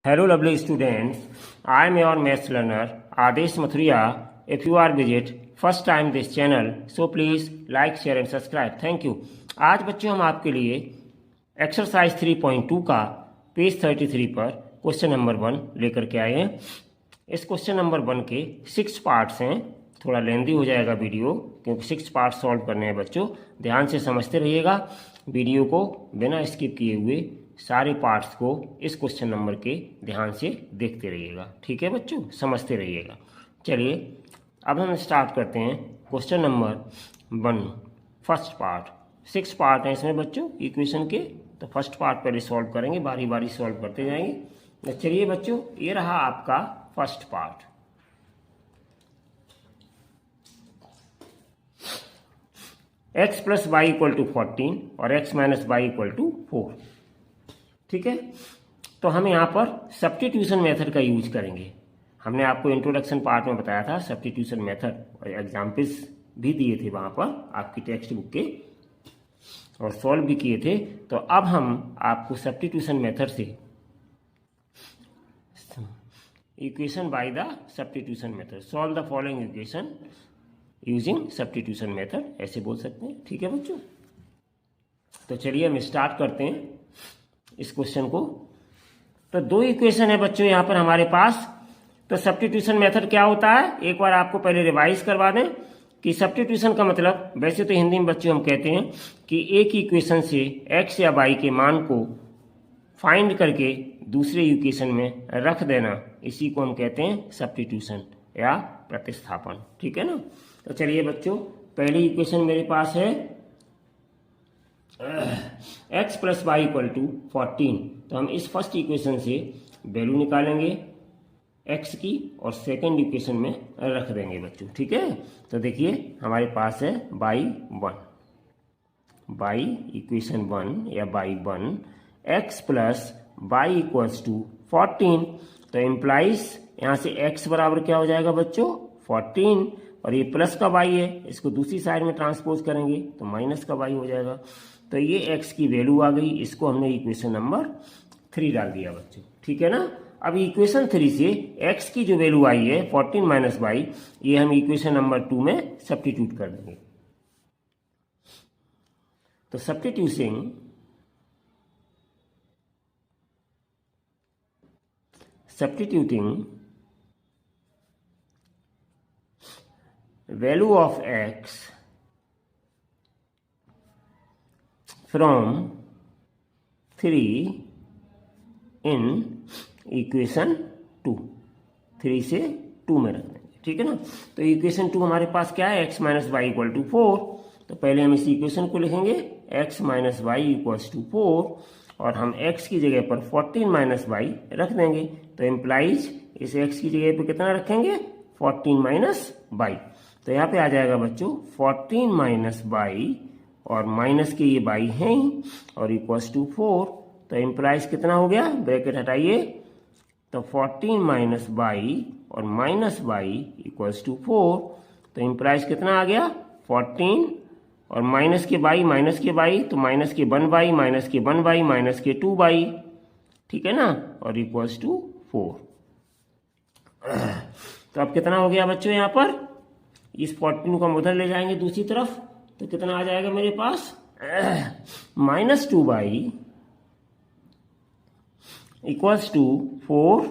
Hello, lovely students. I am your maths learner Adesh Mathuria. If you are visit first time this channel, so please like, share and subscribe. Thank you. आज बच्चों हम आपके लिए exercise 3.2 का page 33 पर question number 1 लेकर के आए हैं। इस क्वेश्चन नंबर 1 के 6 पार्ट्स हैं। थोड़ा लेंदी हो जाएगा वीडियो क्योंकि 6 पार्ट सॉल्व करने हैं बच्चों। ध्यान से समझते रहिएगा वीडियो को, बिना स्किप किए हुए सारे पार्ट्स को इस क्वेश्चन नंबर के ध्यान से देखते रहिएगा। ठीक है बच्चों, समझते रहिएगा। चलिए अब हम स्टार्ट करते हैं question number 1 first part. 6 part हैं इसमें बच्चों इक्वेशन के, तो फर्स्ट पार्ट पहले सॉल्व करेंगे, बारी बारी सॉल्व करते जाएंगे। तो चलिए बच्चों, ये रहा आपका first part. x plus y equal to 14 और x minus y equal to 4। ठीक है, तो हम यहाँ पर सब्स्टिट्यूशन मेथड का यूज करेंगे। हमने आपको इंट्रोडक्शन पार्ट में बताया था सब्स्टिट्यूशन मेथड, और एग्जाम्पल्स भी दिए थे वहाँ पर आपकी टेक्स्ट बुक के, और सॉल्व भी किए थे। तो अब हम आपको सब्स्टिट्यूशन मेथड से equation by the substitution method, solve the following equation using substitution method, ऐसे बोल सकते हैं। ठीक है बच्चों, तो चलिए हम स्टार्ट करते हैं इस क्वेश्चन को। तो 2 इक्वेशन है बच्चों यहाँ पर हमारे पास। तो सब्स्टिट्यूशन मेथड क्या होता है, एक बार आपको पहले रिवाइज करवा दें कि सब्स्टिट्यूशन का मतलब, वैसे तो हिंदी में बच्चों हम कहते हैं कि एक इक्वेशन से x या y के मान को फाइंड करके दूसरे इक्वेशन में रख देना, इसी को हम कहते हैं सब्स्टिट्यूशन या प्रतिस्थापन। ठीक है ना। तो चलिए बच्चों, पहली इक्वेशन मेरे पास है x plus y equal to 14। तो हम इस फर्स्ट इक्वेशन से वैल्यू निकालेंगे x की और सेकंड इक्वेशन में रख देंगे बच्चों। ठीक है, तो देखिए हमारे पास है बाई इक्वेशन 1 या by 1 x plus y equals to 14। तो इम्प्लाइज यहाँ से x बराबर क्या हो जाएगा बच्चों 14, और ये प्लस का y है, इसको दूसरी साइड में ट्रांसपोज करेंगे तो माइनस का y हो जाएगा। तो ये x की वैल्यू आ गई, इसको हमने इक्वेशन नंबर 3 डाल दिया बच्चों। ठीक है ना। अब इक्वेशन 3 से x की जो वैल्यू आई है 14 माइनस वाई, ये हम इक्वेशन नंबर 2 में सब्स्टिट्यूट कर देंगे। तो substituting value of x from 3 in equation 2, 3 से 2 में रख देंगे। ठीक है ना। तो इक्वेशन 2 हमारे पास क्या है, x minus y equal to 4। तो पहले हम इस इक्वेशन को लिखेंगे x minus y equals to 4, और हम x की जगह पर 14 माइनस वाई रख देंगे। तो इम्प्लाइज इस x की जगह पर कितना रखेंगे 14 माइनस वाई। तो यहाँ पे आ जाएगा बच्चों 14 माइनस वाई, और माइनस के ये बाई हैं और इक्वल्स टू 4। तो इम्प्लाइज कितना हो गया, ब्रैकेट हटाइए, तो 14 माइनस बाई और माइनस बाई इक्वल्स टू 4। तो इम्प्लाइज कितना आ गया 14 और माइनस के बाई तो माइनस के 1 बाई माइनस के 1 बाई माइनस के 2 बाई। ठीक है ना, और इक्वल्स टू 4। तो अब कितना हो गया बच्चों, यहाँ पर इस 14 को हम उधर ले जाएंगे दूसरी तरफ, तो कितना आ जाएगा मेरे पास माइनस 2 बाई इक्वल्स टू 4,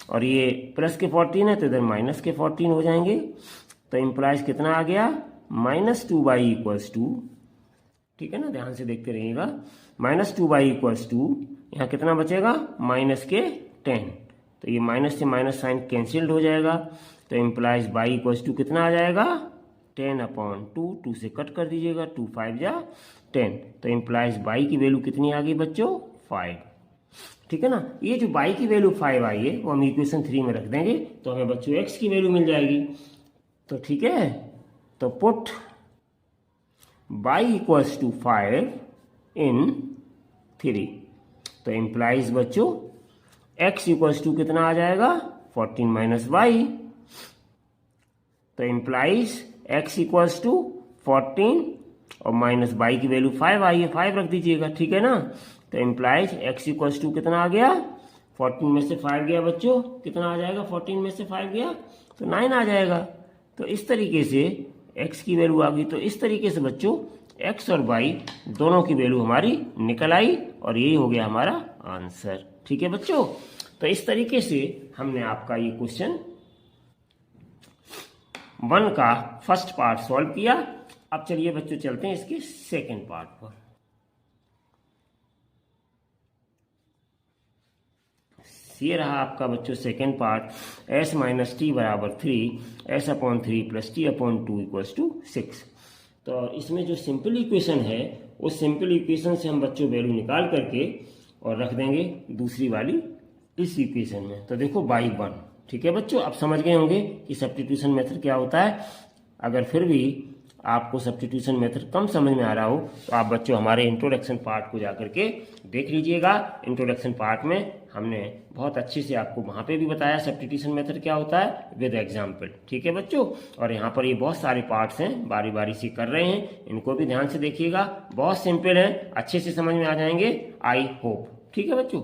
और ये प्लस के 14 है तो इधर माइनस के 14 हो जाएंगे। तो इम्प्लाइज कितना आ गया माइनस 2 बाई इक्वल्स टू, ठीक है ना, ध्यान से देखते रहिएगा, माइनस 2 बाई इक्वल्स टू, यहाँ कितना बचेगा माइनस के 10। तो ये माइनस से माइनस साइन कैंसिल्ड हो जाएगा। तो इम्प्लाइज बाई इक्वल्स टू कितना आ जाएगा 10/2, 2 से कट कर दीजिएगा, 2 5 जा 10। तो इम्प्लाइज बाई की वैल्यू कितनी आ गई बच्चों 5। ठीक है ना। ये जो बाई की वैल्यू 5 आई है वो हम इक्वेशन 3 में रख देंगे, तो हमें बच्चों x की वैल्यू मिल जाएगी। तो ठीक है, तो put y equals to 5 in 3। तो इम्प्लाइज बच्चों x इक्वल्स टू कितना आ जाएगा 14 माइनस वाई। तो इम्प्लाइज x इक्वल्स टू 14 और माइनस बाई की वैल्यू 5 आई है, 5 रख दीजिएगा। ठीक है ना। तो इम्प्लाइज x इक्वल्स टू कितना आ गया 14 में से 5 गया बच्चों, कितना आ जाएगा? 14 में से 5 गया तो 9 आ जाएगा। तो इस तरीके से x की वैल्यू आ गई। तो इस तरीके से बच्चों x और y दोनों की वैल्यू हमारी निकल आई और यही हो गया हमारा आंसर। ठीक है बच्चों, तो इस तरीके से हमने आपका ये क्वेश्चन 1 का फर्स्ट पार्ट सॉल्व किया। अब चलिए बच्चों चलते हैं इसके सेकंड पार्ट पर। ये रहा आपका बच्चों second part, s minus T बराबर 3, s/3 plus t/2 equals to 6। तो इसमें जो सिंपल इक्वेशन है उस सिंपल इक्वेशन से हम बच्चों वैल्यू निकाल करके और रख देंगे दूसरी वाली इस इक्वेशन में। तो देखो बाई 1। ठीक है बच्चों, अब समझ गए होंगे कि सब्स्टिट्यूशन मेथड क्या होता है। अगर फिर भी आपको सब्स्टिट्यूशन मेथड कम समझ में आ रहा हो तो आप बच्चों हमारे इंट्रोडक्शन पार्ट को जाकर के देख लीजिएगा। इंट्रोडक्शन पार्ट में हमने बहुत अच्छे से आपको वहाँ पे भी बताया सब्स्टिट्यूशन मेथड क्या होता है विद एग्जाम्पल। ठीक है बच्चों, और यहाँ पर ये बहुत सारे पार्ट्स हैं, बारी बारी से कर रहे हैं, इनको भी ध्यान से देखिएगा। बहुत सिंपल है, अच्छे से समझ में आ जाएंगे आई होप। ठीक है बच्चों,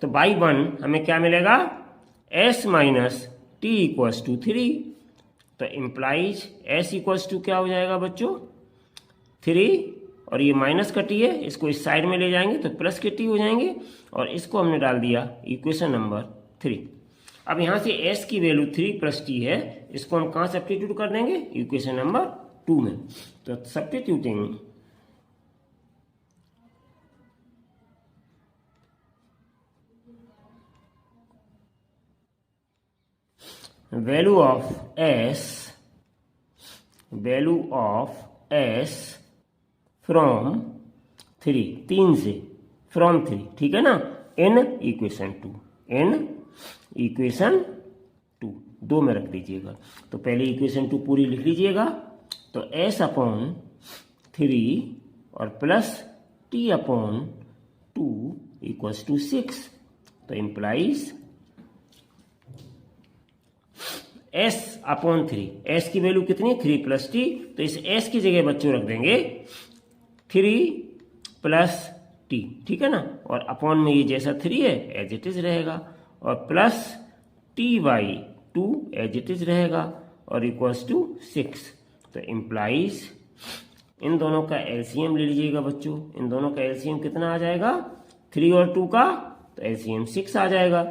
तो बाई 1 हमें क्या मिलेगा? s minus t equals to 3। तो इम्प्लाइज s इक्वल्स टू क्या हो जाएगा बच्चों? 3, और ये माइनस का t है, इसको इस साइड में ले जाएंगे तो प्लस के t हो जाएंगे, और इसको हमने डाल दिया इक्वेशन नंबर 3। अब यहाँ से s की वैल्यू 3 प्लस t है, इसको हम कहाँ सब्स्टिट्यूट कर देंगे? इक्वेशन नंबर 2 में। तो substituting value of s from 3 से, फ्रॉम 3, ठीक है ना, इन इक्वेशन 2 2 में रख दीजिएगा। तो पहले इक्वेशन 2 पूरी लिख लीजिएगा। तो s/3 और प्लस t/2 इक्वल्स टू 6। तो इम्प्लाइज s/3, s की वैल्यू कितनी? 3 प्लस t। तो इस s की जगह बच्चों रख देंगे 3 प्लस t, ठीक है ना, और अपॉन में ये जैसा 3 है एज इट इज रहेगा, और plus t/2 as it is रहेगा, और इक्वल्स टू 6। तो इम्प्लाइज इन दोनों का एलसीएम ले लीजिएगा बच्चों। इन दोनों का एलसीएम कितना आ जाएगा? 3 और 2 का, तो एलसीएम 6 आ जाएगा।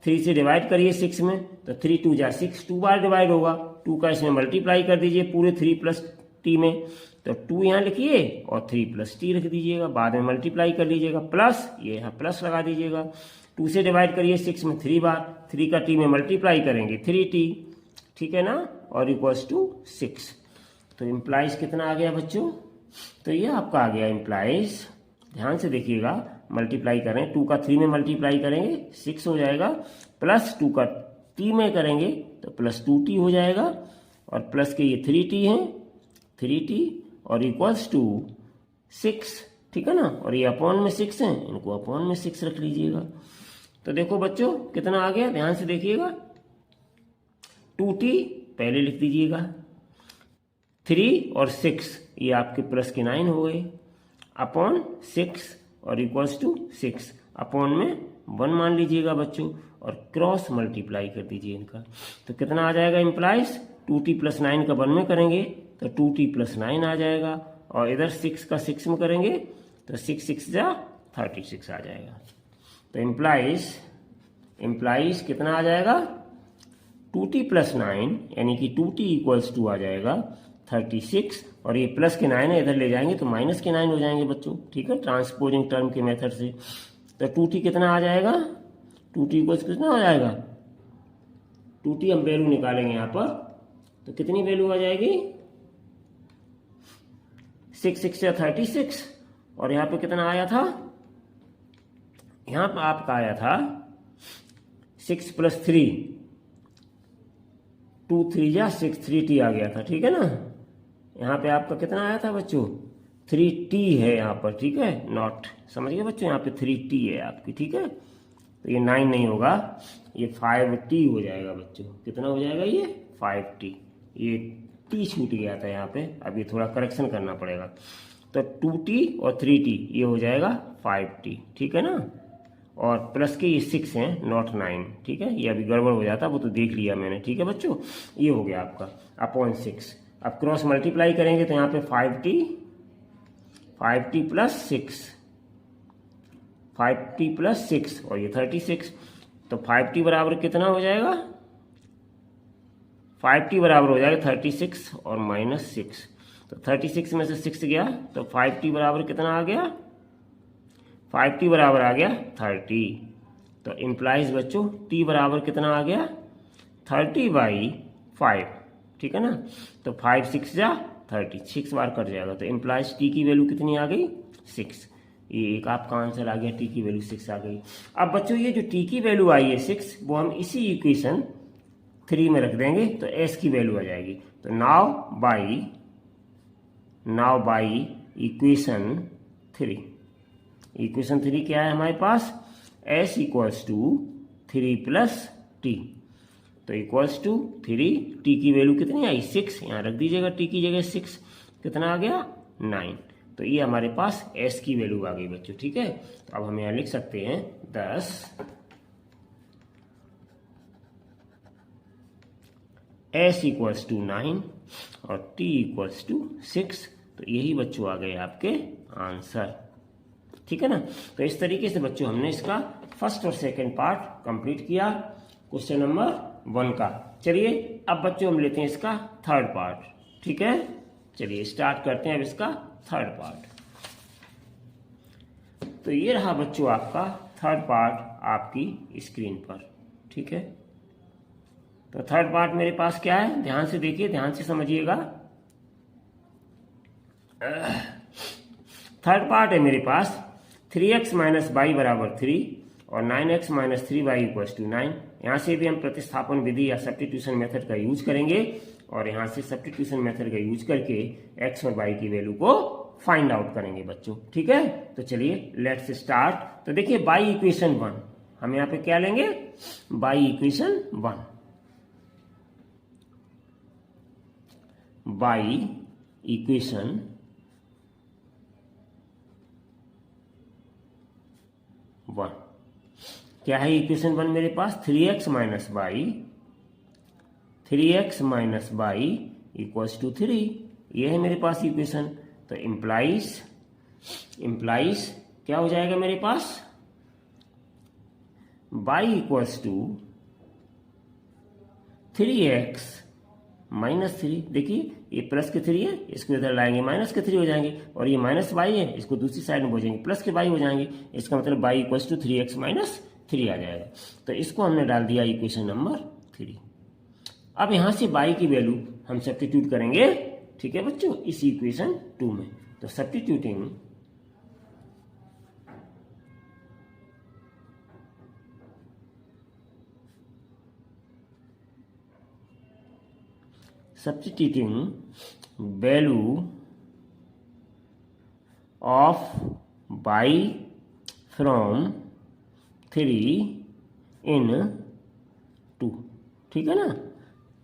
3 से डिवाइड करिए 6 में, तो 3 2 जा 6, 2 बार डिवाइड होगा। 2 का इसमें मल्टीप्लाई कर दीजिए पूरे 3 प्लस टी में, तो 2 यहाँ लिखिए और 3 प्लस टी रख दीजिएगा, बाद में मल्टीप्लाई कर लीजिएगा, प्लस ये यहाँ प्लस लगा दीजिएगा। 2 से डिवाइड करिए 6 में 3 बार, 3 का टी में मल्टीप्लाई करेंगे 3t, ठीक है ना, और इक्वल्स टू 6। तो इम्प्लाइज कितना आ गया बच्चों? तो ये आपका आ गया इम्प्लाइज, ध्यान से देखिएगा, मल्टीप्लाई करें, 2 का 3 में मल्टीप्लाई करेंगे 6 हो जाएगा, प्लस 2 का t में करेंगे तो प्लस 2t हो जाएगा, और प्लस के ये 3t हैं, 3t, और इक्वल्स टू 6, ठीक है ना, और ये अपॉन में 6 हैं, इनको अपॉन में 6 रख लीजिएगा। तो देखो बच्चों कितना आ गया, ध्यान से देखिएगा, 2t पहले लिख दीजिएगा, 3 और 6 ये आपके प्लस के 9 हो गए, अपॉन 6 और इक्वल्स टू 6, अपॉन में 1 मान लीजिएगा बच्चों, और क्रॉस मल्टीप्लाई कर दीजिए इनका। तो कितना आ जाएगा इम्प्लाइज? 2t प्लस 9 का 1 में करेंगे तो 2t प्लस 9 आ जाएगा, और इधर 6 का 6 में करेंगे तो 6 6 जा 36 आ जाएगा। तो इम्प्लाइज कितना आ जाएगा? 2t प्लस 9 यानी कि 2t इक्वल्स टू आ जाएगा 36, और ये प्लस के 9 है, इधर ले जाएंगे तो माइनस के 9 हो जाएंगे बच्चों, ठीक है, ट्रांसपोजिंग टर्म के मेथड से। तो 2t कितना आ जाएगा? 2t इक्वल्स कितना हो जाएगा? 2t हम वैल्यू निकालेंगे यहाँ पर, तो कितनी वैल्यू आ जाएगी? 6 6 या 36, और यहाँ पे कितना आया था? यहाँ पर आपका आया था 6 प्लस 3, 2 3 या 6, 3t आ गया था, ठीक है ना। यहाँ पे आपका कितना आया था बच्चों? 3t है यहाँ पर, ठीक है, नॉट, समझिए बच्चों, यहाँ पे 3t है आपकी, ठीक है। तो ये 9 नहीं होगा, ये 5t हो जाएगा बच्चों। कितना हो जाएगा ये? 5t। ये t छूट गया था यहाँ पे, अब ये थोड़ा करेक्शन करना पड़ेगा। तो 2t और 3t ये हो जाएगा 5t, ठीक है ना। और प्लस के ये 6 हैं नॉट 9, ठीक है। ये अभी गड़बड़ हो जाता, वो तो देख लिया मैंने, ठीक है बच्चों। ये हो गया आपका अपॉन 6। अब क्रॉस मल्टीप्लाई करेंगे तो यहाँ पे 5t प्लस 6 और ये 36। तो 5t बराबर कितना हो जाएगा, 5t बराबर हो जाएगा 36 और -6। तो 36 में से 6 गया तो 5t बराबर कितना आ गया, 5t बराबर आ गया 30। तो इम्प्लाइज बच्चों t बराबर कितना आ गया, 30/5, ठीक है ना। तो 5 6 जा 30, 6 बार कट जाएगा। तो इम्प्लाइज t की वैल्यू कितनी आ गई, 6। ये एक आपका आंसर आ गया, t की वैल्यू 6 आ गई। अब बच्चों ये जो t की वैल्यू आई है 6, वो हम इसी इक्वेशन 3 में रख देंगे तो s की वैल्यू आ जाएगी। तो नाउ बाई इक्वेशन 3, इक्वेशन 3 क्या है हमारे पास, s equals to 3 plus t। तो इक्वल्स टू 3, t की वैल्यू कितनी आई 6, यहाँ रख दीजिएगा t की जगह 6, कितना आ गया 9। तो ये हमारे पास s की वैल्यू आ गई बच्चों, ठीक है। तो अब हम यहाँ लिख सकते हैं 10 s इक्वल्स टू 9 और t इक्वल्स टू 6। तो यही बच्चों आ गए आपके आंसर, ठीक है ना। तो इस तरीके से बच्चों हमने इसका फर्स्ट और सेकंड पार्ट कंप्लीट किया क्वेश्चन नंबर 1 का। चलिए अब बच्चों हम लेते हैं इसका थर्ड पार्ट, ठीक है। चलिए स्टार्ट करते हैं अब इसका थर्ड पार्ट। तो ये रहा बच्चों आपका थर्ड पार्ट आपकी स्क्रीन पर, ठीक है। तो थर्ड पार्ट मेरे पास क्या है, ध्यान से देखिए, ध्यान से समझिएगा। थर्ड पार्ट है मेरे पास 3x माइनस y बराबर 3 और 9x minus 3y equals to 9। यहाँ से भी हम प्रतिस्थापन विधि या सब्स्टिट्यूशन मेथड का यूज करेंगे और यहाँ से सब्स्टिट्यूशन मेथड का यूज करके x और y की वैल्यू को फाइंड आउट करेंगे बच्चों, ठीक है। तो चलिए लेट्स स्टार्ट। तो देखिए बाई इक्वेशन 1 हम यहाँ पे क्या लेंगे, बाई इक्वेशन 1, बाई इक्वेशन 1 क्या है इक्वेशन 1 मेरे पास, 3x minus y equals to 3, ये है मेरे पास इक्वेशन। तो इम्प्लाइज क्या हो जाएगा मेरे पास, y equals to 3x minus 3। देखिए ये प्लस के 3 है, इसको इधर लाएंगे माइनस के 3 हो जाएंगे, और ये माइनस y है, इसको दूसरी साइड में हो जाएंगे प्लस के y हो जाएंगे। इसका मतलब y equals to 3x minus 3 आ जाएगा। तो इसको हमने डाल दिया इक्वेशन नंबर 3। अब यहाँ से y की वैल्यू हम सब्स्टिट्यूट करेंगे, ठीक है बच्चों, इस इक्वेशन 2 में। तो substituting value of y from 3 in 2, ठीक है ना।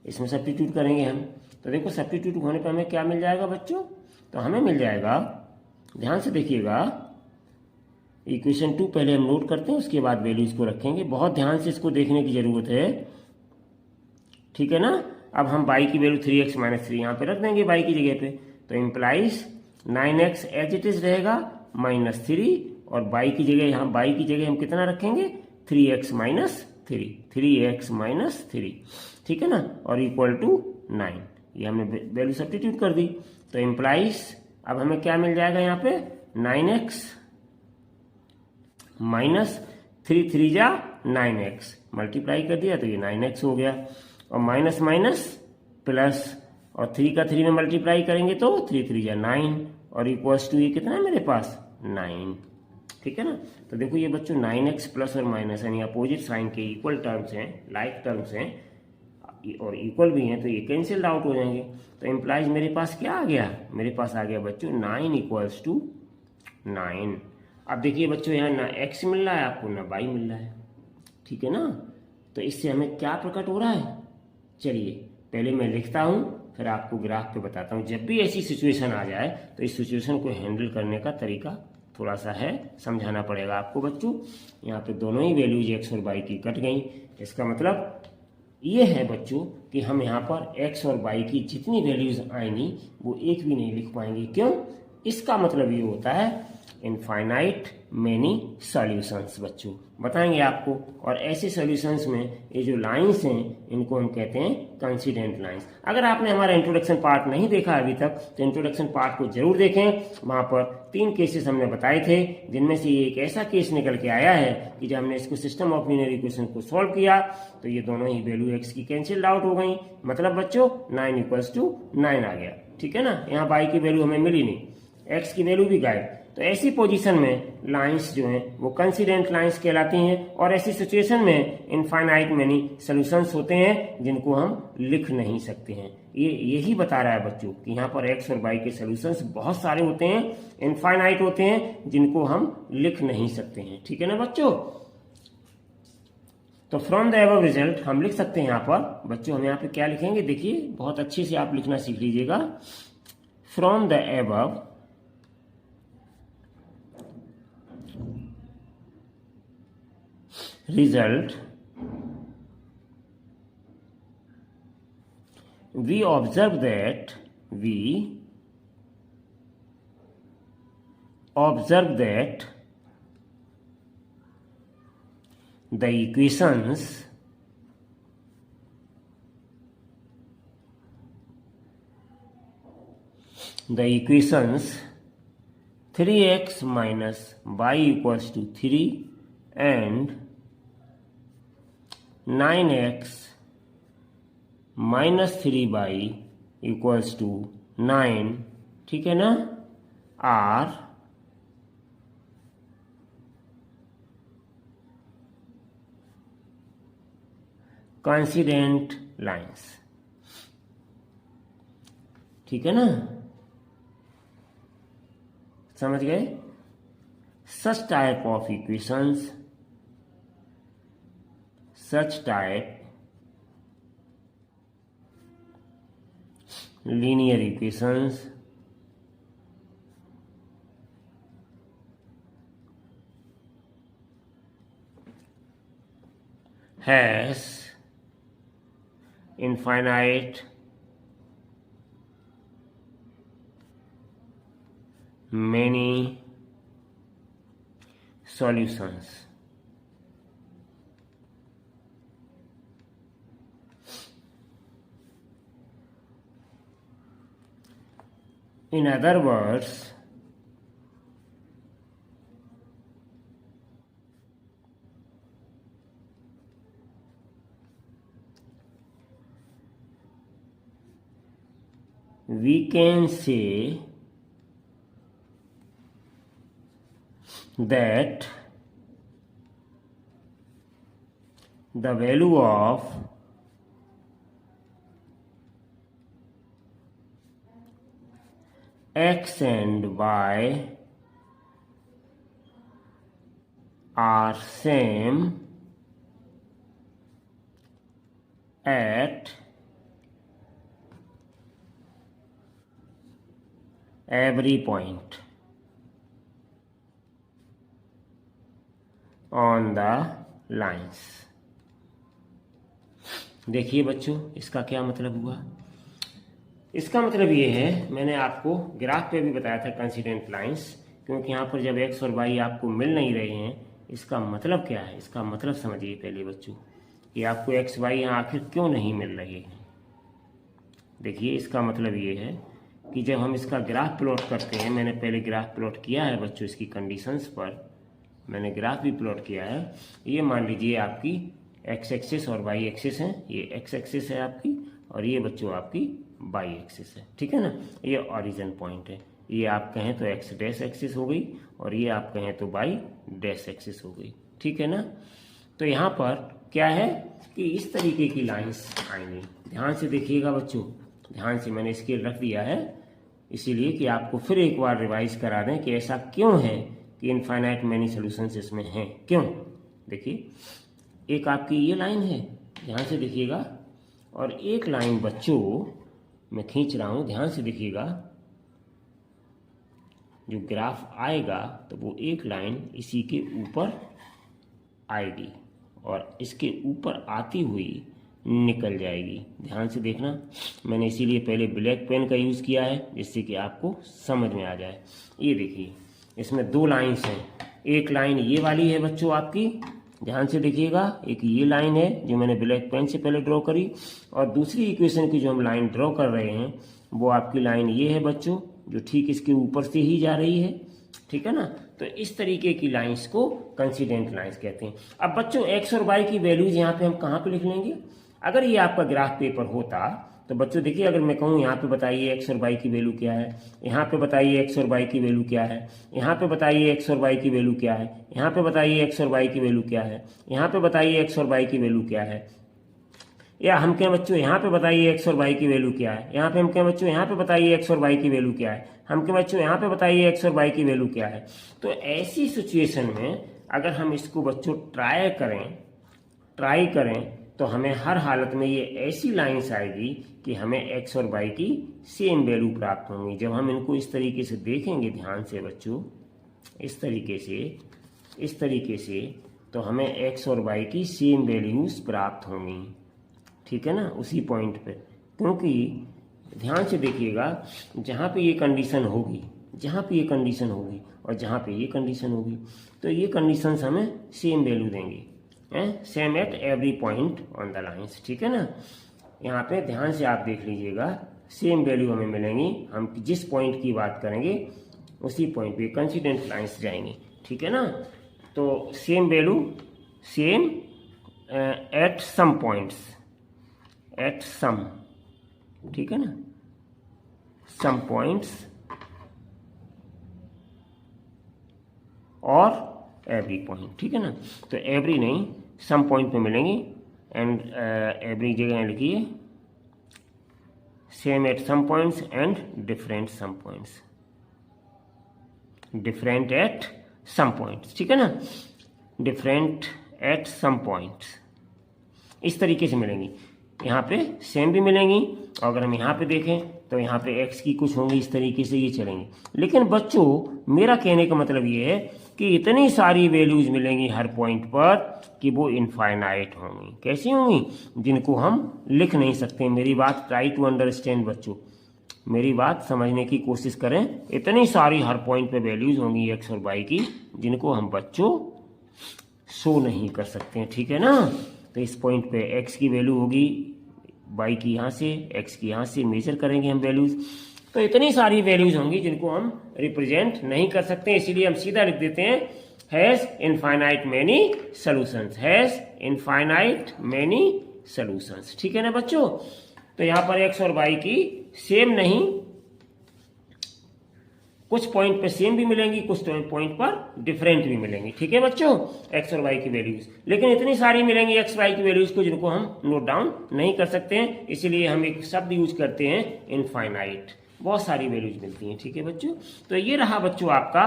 इसमें सब्स्टिट्यूट करेंगे हम। तो देखो सब्स्टिट्यूट होने पर हमें क्या मिल जाएगा बच्चों, तो हमें मिल जाएगा, ध्यान से देखिएगा, इक्वेशन 2 पहले हम नोट करते हैं, उसके बाद वैल्यूज को रखेंगे। बहुत ध्यान से इसको देखने की जरूरत है, ठीक है ना। अब हम y की वैल्यू 3x माइनस 3 यहाँ पे रख देंगे y की जगह पे। तो implies 9x as it is रहेगा माइनस 3, और y की जगह, यहाँ y की जगह हम कितना रखेंगे, 3x माइनस 3, ठीक है ना, और इक्वल टू 9। ये हमने वैल्यू सब्स्टिट्यूट कर दी। तो इम्प्लाइज अब हमें क्या मिल जाएगा यहाँ पे, 9x माइनस 3 जा 9x, मल्टीप्लाई कर दिया तो ये 9x हो गया, और माइनस माइनस प्लस, और 3 का 3 में मल्टीप्लाई करेंगे तो 3 जा 9, और इक्वल्स टू ये कितना है मेरे पास 9, ठीक है ना। तो देखो ये बच्चों 9x प्लस और माइनस यानी अपोजिट साइन के इक्वल टर्म्स हैं, लाइक टर्म्स हैं और इक्वल भी हैं, तो ये कैंसिल्ड आउट हो जाएंगे। तो इम्प्लाइज मेरे पास क्या आ गया, मेरे पास आ गया बच्चों 9 इक्वल्स टू 9। अब देखिए बच्चों यहाँ ना x मिल रहा है आपको, ना y मिल रहा है, ठीक है ना। तो इससे हमें क्या प्रकट हो रहा है, चलिए पहले मैं लिखता हूँ फिर आपको ग्राफ पे बताता हूँ। जब भी ऐसी सिचुएशन आ जाए तो इस सिचुएशन को हैंडल करने का तरीका थोड़ा सा है, समझाना पड़ेगा आपको बच्चों। यहाँ पे दोनों ही वैल्यूज x और y की कट गई। इसका मतलब ये है बच्चों कि हम यहाँ पर x और y की जितनी वैल्यूज आएंगी वो एक भी नहीं लिख पाएंगे। क्यों? इसका मतलब ये होता है इनफाइनाइट मैनी सॉल्यूशंस बच्चों, बताएंगे आपको। और ऐसे सॉल्यूशंस में ये जो लाइंस हैं इनको हम कहते हैं कंसिडेंट लाइंस। अगर आपने हमारा इंट्रोडक्शन पार्ट नहीं देखा अभी तक तो इंट्रोडक्शन पार्ट को जरूर देखें। वहाँ पर 3 केसेस हमने बताए थे, जिनमें से एक ऐसा केस निकल के आया है कि जब हमने इसको सिस्टम ऑफ लीनियर इक्वेशन को सॉल्व किया तो ये दोनों ही वैल्यू x की कैंसिल्ड आउट हो गई। मतलब बच्चों 9 = 9 आ गया, ठीक है ना। यहाँ y की वैल्यू हमें मिली नहीं, x की वैल्यू भी गायब। तो ऐसी पोजीशन में लाइंस जो हैं वो कंसिडेंट लाइंस कहलाती हैं। और ऐसी सिचुएशन में इनफाइनाइट मैनी सॉल्यूशंस होते हैं जिनको हम लिख नहीं सकते हैं। ये यही बता रहा है बच्चों कि यहाँ पर x और y के सॉल्यूशंस बहुत सारे होते हैं, इनफाइनाइट होते हैं, जिनको हम लिख नहीं सकते हैं, ठीक है ना बच्चों। तो फ्रॉम द एबव रिजल्ट हम लिख सकते हैं यहाँ पर बच्चों, हम यहाँ पे क्या लिखेंगे देखिए, बहुत अच्छे से आप लिखना सीख लीजिएगा। From the above result we observe that the equations the equations 3x minus y equals to 3 and 9x minus 3y equals to 9, ठीक है ना, आर कंसिडेंट लाइंस, ठीक है ना, समझ गए। Such type of equations, such type linear equations has infinite many solutions. In other words, we can say that the value of x and y are same at every point on the lines। देखिए बच्चों इसका क्या मतलब हुआ। इसका मतलब ये है, मैंने आपको ग्राफ पे भी बताया था कंसिडेंट लाइंस, क्योंकि यहाँ पर जब x और y आपको मिल नहीं रहे हैं, इसका मतलब क्या है। इसका मतलब समझिए पहले बच्चों कि आपको x y यहाँ आखिर क्यों नहीं मिल रहे हैं। देखिए इसका मतलब ये है कि जब हम इसका ग्राफ प्लॉट करते हैं, मैंने पहले ग्राफ प्लॉट किया है बच्चों, इसकी कंडीशंस पर मैंने ग्राफ भी प्लॉट किया है। ये मान लीजिए आपकी x एक्सिस और y एक्सिस है, ये x एक्सिस है आपकी और ये बच्चों आपकी y एक्सिस है, ठीक है ना। ये ओरिजिन पॉइंट है, ये आप कहें तो x डैश एक्सिस हो गई और ये आप कहें तो y डैश एक्सिस हो गई, ठीक है ना। तो यहाँ पर क्या है कि इस तरीके की लाइंस आएंगी। ध्यान से देखिएगा बच्चों, ध्यान से मैंने स्केल रख दिया है इसीलिए कि आपको फिर एक बार रिवाइज करा दें कि ऐसा क्यों है कि इनफाइनाइट मैनी सॉल्यूशंस इसमें हैं, क्यों। देखिए एक आपकी ये लाइन है, ध्यान से देखिएगा, और एक लाइन बच्चों मैं खींच रहा हूं, ध्यान से देखिएगा, जो ग्राफ आएगा तो वो एक लाइन इसी के ऊपर आएगी और इसके ऊपर आती हुई निकल जाएगी। ध्यान से देखना, मैंने इसीलिए पहले ब्लैक पेन का यूज़ किया है जिससे कि आपको समझ में आ जाए। ये देखिए, इसमें दो लाइन्स हैं। एक लाइन ये वाली है बच्चों आपकी, ध्यान से देखिएगा, एक ये लाइन है जो मैंने ब्लैक पेन से पहले ड्रॉ करी, और दूसरी इक्वेशन की जो हम लाइन ड्रॉ कर रहे हैं वो आपकी लाइन ये है बच्चों, जो ठीक इसके ऊपर से ही जा रही है, ठीक है ना। तो इस तरीके की लाइंस को कंसिडेंट लाइंस कहते हैं। अब बच्चों एक्स और वाई की वैल्यूज यहाँ पे हम कहाँ पे लिख लेंगे? अगर ये आपका ग्राफ पेपर होता तो बच्चों देखिए, अगर मैं कहूँ यहाँ पे बताइए एक्स और वाई की वैल्यू क्या है, यहाँ पे बताइए एक्स और वाई की वैल्यू क्या है, यहाँ पे बताइए एक्स और वाई की वैल्यू क्या है, यहाँ पे बताइए एक्स और वाई की वैल्यू क्या है, यहाँ पे बताइए एक्स और वाई की वैल्यू क्या है, या हम कहें बच्चों यहाँ पे बताइए एक्स और वाई की वैल्यू क्या है, यहाँ पे हम कहें बच्चों यहाँ पे बताइए एक्स और वाई की वैल्यू क्या है, हम कहें बच्चों यहाँ पे बताइए एक्स और वाई की वैल्यू क्या है। तो ऐसी सिचुएशन में अगर हम इसको बच्चों ट्राई करें तो हमें हर हालत में ये ऐसी लाइंस आएगी कि हमें एक्स और वाई की सेम वैल्यू प्राप्त होंगी। जब हम इनको इस तरीके से देखेंगे, ध्यान से बच्चों, इस तरीके से तो हमें एक्स और वाई की सेम वैल्यूज प्राप्त होंगी, ठीक है ना, उसी पॉइंट पे। क्योंकि ध्यान से देखिएगा, जहाँ पे ये कंडीशन होगी, जहाँ पे ये कंडीशन होगी और जहाँ पे ये कंडीशन होगी, तो ये कंडीशंस हमें सेम वैल्यू देंगे, same at every point on the lines, ठीक है ना। यहाँ पे ध्यान से आप देख लीजिएगा, सेम वैल्यू हमें मिलेंगी। हम जिस पॉइंट की बात करेंगे उसी पॉइंट पे कंसिडेंट लाइंस जाएंगी, ठीक है ना। तो same value, same at some points, at some, ठीक है ना, सम पॉइंट्स और एवरी पॉइंट, ठीक है ना। तो एवरी नहीं, सम पॉइंट पे मिलेंगी, एंड एवरी जगह लिखिए same at some points and different some points, different at some points, ठीक है ना, डिफरेंट एट सम पॉइंट्स, इस तरीके से मिलेंगी। यहाँ पे सेम भी मिलेंगी, और अगर हम यहाँ पे देखें तो यहाँ पे एक्स की कुछ होंगी, इस तरीके से ये चलेंगे। लेकिन बच्चों मेरा कहने का मतलब ये है कि इतनी सारी वैल्यूज मिलेंगी हर पॉइंट पर कि वो इनफाइनाइट होंगी। कैसी होंगी? जिनको हम लिख नहीं सकते। मेरी बात ट्राई टू अंडरस्टैंड बच्चों, मेरी बात समझने की कोशिश करें। इतनी सारी हर पॉइंट पे वैल्यूज होंगी एक्स और वाई की, जिनको हम बच्चों शो नहीं कर सकते हैं, ठीक है ना। तो इस पॉइंट पे एक्स की वैल्यू होगी, वाई की यहाँ से, एक्स की यहाँ से मेजर करेंगे हम वैल्यूज। तो इतनी सारी वैल्यूज होंगी जिनको हम रिप्रेजेंट नहीं कर सकते, इसीलिए हम सीधा लिख देते हैं has infinite many solutions, has infinite many solutions, ठीक है ना बच्चों। तो यहाँ पर एक्स और वाई की सेम नहीं, कुछ पॉइंट पे सेम भी मिलेंगी, कुछ पॉइंट पर डिफरेंट भी मिलेंगी, ठीक है बच्चों, एक्स और वाई की वैल्यूज। लेकिन इतनी सारी मिलेंगी एक्स वाई की वैल्यूज को जिनको हम नोट डाउन नहीं कर सकते हैं, इसीलिए हम एक शब्द यूज करते हैं इनफाइनाइट। बहुत सारी वैल्यूज मिलती हैं, ठीक है बच्चों। तो ये रहा बच्चों आपका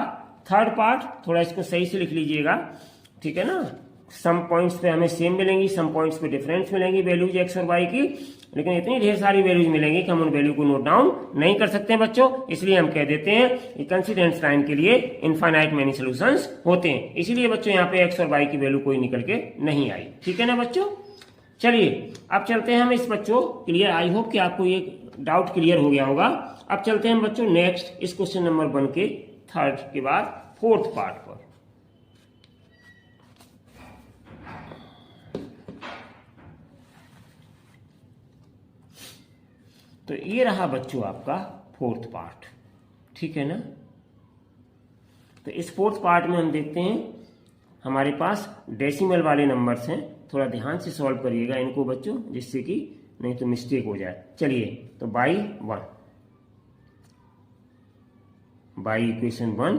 थर्ड पार्ट, थोड़ा इसको सही से लिख लीजिएगा, ठीक है ना। सम पॉइंट्स पे हमें सेम मिलेंगी, सम पॉइंट्स पे डिफरेंस मिलेंगी वैल्यूज एक्स और वाई की, लेकिन इतनी ढेर सारी वैल्यूज मिलेंगी कि हम उन वैल्यू को नोट डाउन नहीं कर सकते हैं बच्चों। इसलिए हम कह देते हैं कि कंसिडेंस लाइन के लिए इनफाइनाइट मैनी सॉल्यूशंस होते हैं। इसीलिए बच्चों यहाँ पे एक्स और वाई की वैल्यू कोई निकल के नहीं आई, ठीक है ना बच्चों। चलिए अब चलते हैं हम इस बच्चों क्लियर, आई होप कि आपको ये डाउट क्लियर हो गया होगा। अब चलते हैं बच्चों नेक्स्ट इस क्वेश्चन नंबर 1 के थर्ड के बाद फोर्थ पार्ट पर। तो ये रहा बच्चों आपका फोर्थ पार्ट, ठीक है ना। तो इस फोर्थ पार्ट में हम देखते हैं हमारे पास डेसिमल वाले नंबर्स हैं। थोड़ा ध्यान से सॉल्व करिएगा इनको बच्चों, जिससे कि नहीं तो मिस्टेक हो जाए। चलिए, तो बाई इक्वेशन 1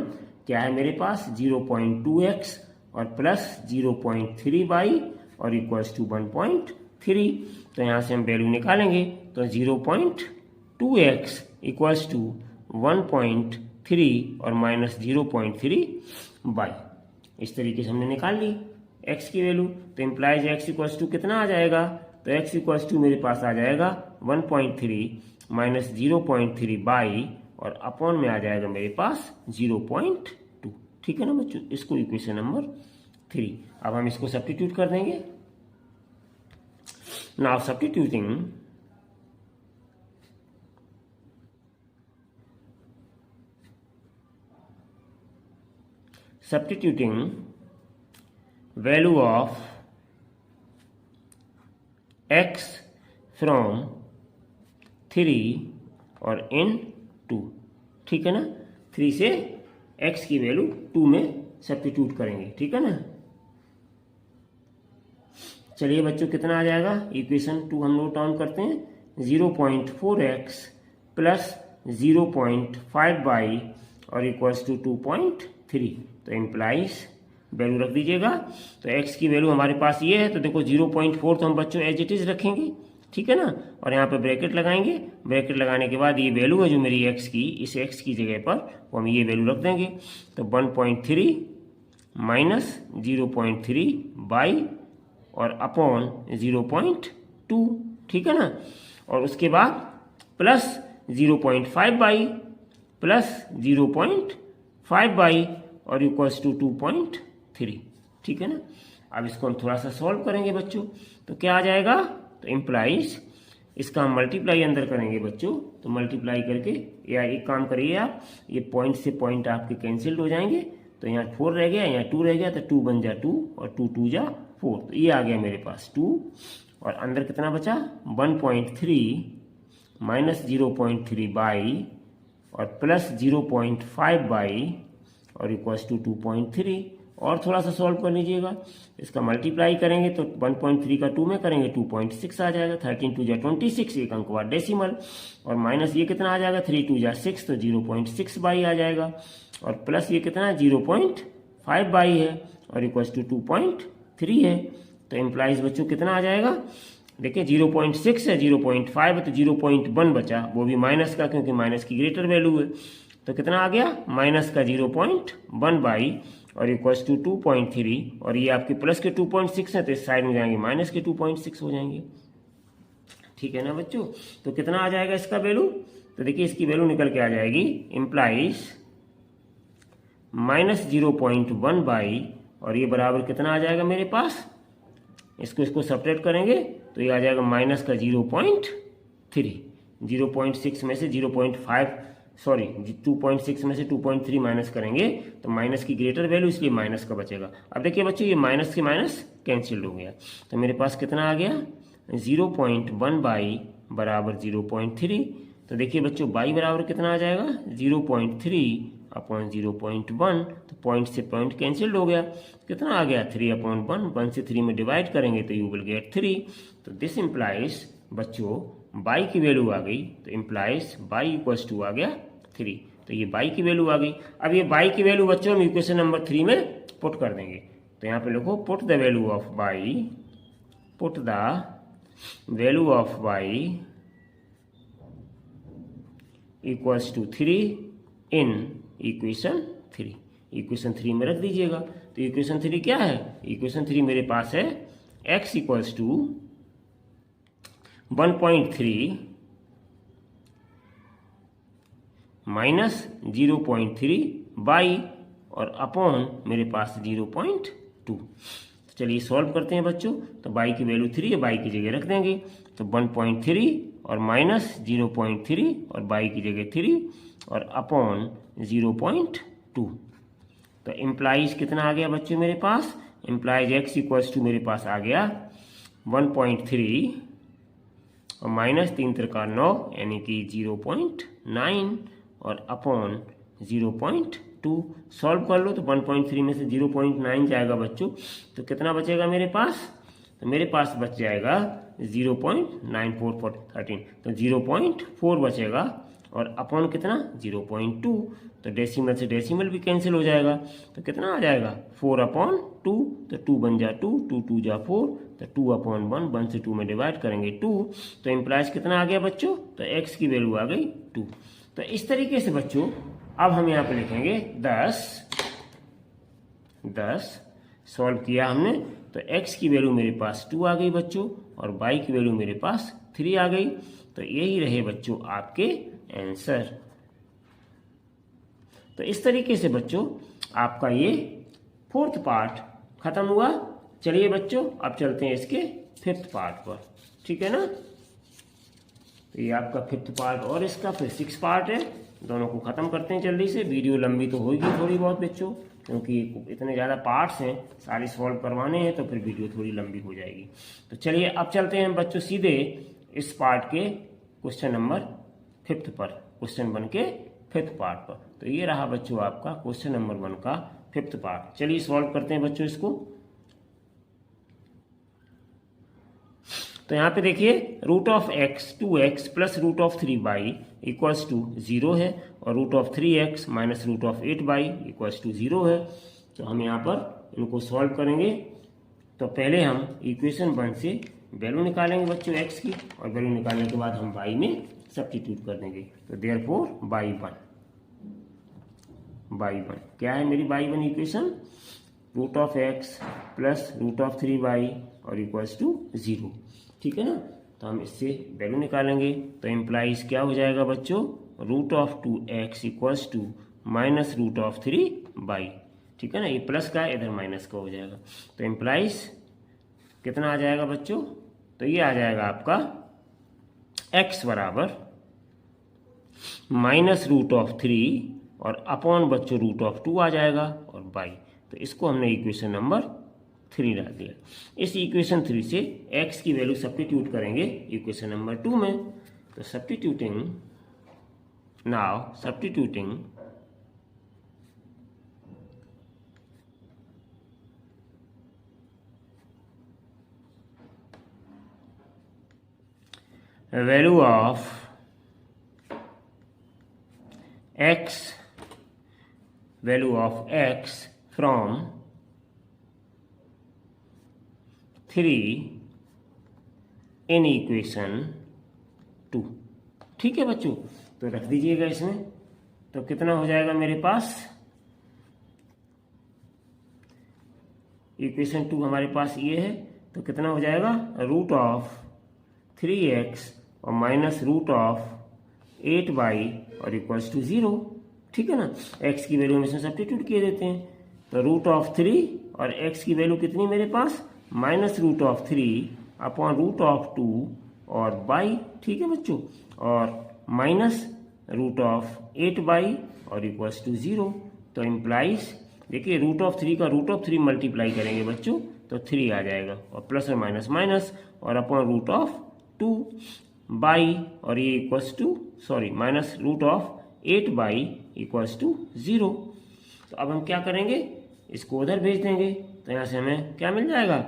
क्या है मेरे पास, 0.2x और प्लस 0.3y और इक्वल्स टू 1.3। तो यहाँ से हम वैल्यू निकालेंगे, तो 0.2x इक्वल्स टू 1.3 और माइनस 0.3y। इस तरीके से हमने निकाल ली x की वैल्यू। तो इम्प्लाइज x इक्वल्स टू कितना आ जाएगा, तो x इक्वल्स टू मेरे पास आ जाएगा 1.3 माइनस 0.3y और अपॉन में आ जाएगा मेरे पास 0.2। ठीक है ना बच्चों, इसको इक्वेशन नंबर 3। अब हम इसको सब्स्टिट्यूट कर देंगे। Now substituting value of x from 3 और in 2। ठीक है ना, 3 से x की वैल्यू 2 में सब्स्टिट्यूट करेंगे। ठीक है ना, चलिए बच्चों कितना आ जाएगा, इक्वेशन 2 हम नोट डाउन करते हैं। 0.4x प्लस 0.5y और इक्वल्स टू 2.3। तो इम्प्लाइज वैल्यू रख दीजिएगा। तो x की वैल्यू हमारे पास ये है, तो देखो 0.4 तो हम बच्चों एज इट इज रखेंगे। ठीक है ना, और यहाँ पे ब्रैकेट लगाएंगे। ब्रैकेट लगाने के बाद ये वैल्यू है जो मेरी x की, इस x की जगह पर वो हम ये वैल्यू रख देंगे। तो 1.3 माइनस 0.3 बाई और अपॉन 0.2। ठीक है ना, और उसके बाद प्लस 0.5 बाई प्लस 0.5 बाई और इक्वल्स टू 2.3। ठीक है ना, अब इसको हम थोड़ा सा सॉल्व करेंगे बच्चों। तो क्या आ जाएगा, तो इम्प्लाइज इसका हम मल्टीप्लाई अंदर करेंगे बच्चों। तो मल्टीप्लाई करके, या एक काम करिए आप, ये पॉइंट से पॉइंट आपके कैंसिल्ड हो जाएंगे। तो यहाँ 4 रह गया, यहाँ 2 रह गया, तो 2 बन जा 2 और 2 2 जा 4। तो ये आ गया मेरे पास 2, और अंदर कितना बचा 1.3 माइनस 0.3 बाई और प्लस 0.5 बाई और इक्वल्स टू 2.3। और थोड़ा सा सॉल्व कर लीजिएगा, इसका मल्टीप्लाई करेंगे तो 1.3 का 2 में करेंगे 2.6 आ जाएगा। 13 2 जा 26, एक अंक बाद डेसिमल, और माइनस ये कितना आ जाएगा 3 2 जा 6, तो 0.6 बाई आ जाएगा, और प्लस ये कितना है 0.5 बाई है और इक्वल्स टू 2.3 है। तो इम्प्लाइज बच्चों कितना आ जाएगा, देखिए 0.6 है, 0.5 है, तो 0.1 बचा, वो भी माइनस का, क्योंकि माइनस की ग्रेटर वैल्यू है। तो कितना आ गया माइनस का 0.1 बाई और इक्वल्स टू 2.3, और ये आपके प्लस के 2.6 है, तो इस साइड में जाएंगे माइनस के 2.6 हो जाएंगे। ठीक है ना बच्चों, तो कितना आ जाएगा इसका वैल्यू, तो देखिए इसकी वैल्यू निकल के आ जाएगी इम्प्लाइज माइनस 0.1 बाई, और ये बराबर कितना आ जाएगा मेरे पास, इसको सब्ट्रैक्ट करेंगे तो ये आ जाएगा माइनस का 0.3। 0.6 में से 2.6 में से 2.3 माइनस करेंगे तो माइनस की ग्रेटर वैल्यू, इसलिए माइनस का बचेगा। अब देखिए बच्चों ये माइनस के माइनस कैंसिल हो गया, तो मेरे पास कितना आ गया 0.1 बाई बराबर 0.3। तो देखिए बच्चों बाई बराबर कितना आ जाएगा 0.3 अपॉन 0.1, तो पॉइंट से पॉइंट कैंसिल्ड हो गया, कितना आ गया 3/1। 1 से 3 में डिवाइड करेंगे तो यू विल गेट 3। तो दिस इम्प्लाइज बच्चों बाई की वैल्यू आ गई, तो इम्प्लाइज बाई इक्वल्स टू आ गया 3। तो ये बाई की वैल्यू आ गई। अब ये बाई की वैल्यू बच्चों हम इक्वेशन नंबर 3 में पुट कर देंगे। तो यहाँ पे लिखो put the value of y, put the value of y equals to 3 in equation 3। Equation 3 में रख दीजिएगा। तो इक्वेशन 3 क्या है, इक्वेशन 3 मेरे पास है x equals to 1.3 minus 0.3 y और अपॉन मेरे पास 0.2। तो चलिए सॉल्व करते हैं बच्चों। तो बाई की वैल्यू 3 है, बाई की जगह रख देंगे। तो 1.3 और माइनस 0.3 और बाई की जगह 3 और अपॉन 0.2। तो इम्प्लाइज कितना आ गया बच्चों मेरे पास, इम्प्लाइज x इक्वल्स टू मेरे पास आ गया 1.3 और माइनस 3 त्रिका 9 यानी कि 0.9 और अपॉन 0.2। सॉल्व कर लो तो 1.3 में से 0.9 जाएगा बच्चों, तो कितना बचेगा मेरे पास, तो मेरे पास बच जाएगा 0.9413, तो 0.4 बचेगा और अपॉन कितना 0.2। तो डेसिमल से डेसिमल भी कैंसिल हो जाएगा, तो कितना आ जाएगा 4/2। तो 2 बन जा 2, 2 2 जा 4, तो 2/1, 1 से 2 में डिवाइड करेंगे 2। तो इम्प्लाइज कितना आ गया बच्चों, तो x की वैल्यू आ गई 2। तो इस तरीके से बच्चों अब हम यहाँ पे लिखेंगे 10 सॉल्व किया हमने, तो x की वैल्यू मेरे पास 2 आ गई बच्चों और y की वैल्यू मेरे पास 3 आ गई। तो यही रहे बच्चों आपके आंसर। तो इस तरीके से बच्चों आपका ये 4th पार्ट खत्म हुआ। चलिए बच्चों अब चलते हैं इसके 5th पार्ट पर, ठीक है ना। तो ये आपका 5th पार्ट और इसका फिर 6 पार्ट है, दोनों को ख़त्म करते हैं जल्दी से। वीडियो लंबी तो होगी थोड़ी बहुत बच्चों, क्योंकि इतने ज़्यादा पार्ट्स हैं, सारे सॉल्व करवाने हैं, तो फिर वीडियो थोड़ी लंबी हो जाएगी। तो चलिए अब चलते हैं बच्चों सीधे इस पार्ट के क्वेश्चन नंबर 5th पर, क्वेश्चन 1 के 5th पार्ट पर। तो ये रहा बच्चों आपका क्वेश्चन नंबर 1 का 5th पार्ट। चलिए सॉल्व करते हैं बच्चों इसको। तो यहाँ पे देखिए √(x) 2x plus √3y equals to 0 है, और √3x minus √8y equals to 0 है। तो हम यहाँ पर इनको सॉल्व करेंगे। तो पहले हम इक्वेशन 1 से वैल्यू निकालेंगे बच्चों x की, और वैल्यू निकालने के बाद हम y में सब्स्टिट्यूट कर देंगे। तो देयरफॉर y1 क्या है मेरी y1 equation? √(x) plus √3y और इक्वल्स टू 0, ठीक है ना। तो हम इससे वैल्यू निकालेंगे। तो इम्प्लाइज क्या हो जाएगा बच्चों? √2x equals to minus √3y, ठीक है ना। ये प्लस का इधर माइनस का हो जाएगा। तो इम्प्लाइज कितना आ जाएगा बच्चों? तो ये आ जाएगा आपका x बराबर माइनस √3 और अपॉन बच्चों √2 आ जाएगा, और y। तो इसको हमने इक्वेशन नंबर 3 डाल दिया। इस इक्वेशन 3 से x की वैल्यू सब्स्टिट्यूट करेंगे इक्वेशन नंबर 2 में। तो substituting value of x from 3 in equation 2, ठीक है बच्चों। तो रख दीजिएगा इसमें। तो कितना हो जाएगा मेरे पास? इक्वेशन 2 हमारे पास ये है, तो कितना हो जाएगा? √3x और माइनस √8y और इक्वल्स टू 0, ठीक है ना। x की वैल्यू में से सब्स्टिट्यूट किए देते हैं। तो √3 और x की वैल्यू कितनी मेरे पास? माइनस √3 अपॉन √2 और y, ठीक है बच्चों, और माइनस √8y और इक्वल्स टू 0। तो इम्प्लाइज देखिए √3 का √3 मल्टीप्लाई करेंगे बच्चों तो 3 आ जाएगा, और प्लस और माइनस माइनस, और अपॉन √2y और ये equals to minus √8y equals to 0। तो अब हम क्या करेंगे? इसको उधर भेज देंगे। तो यहाँ से हमें क्या मिल जाएगा?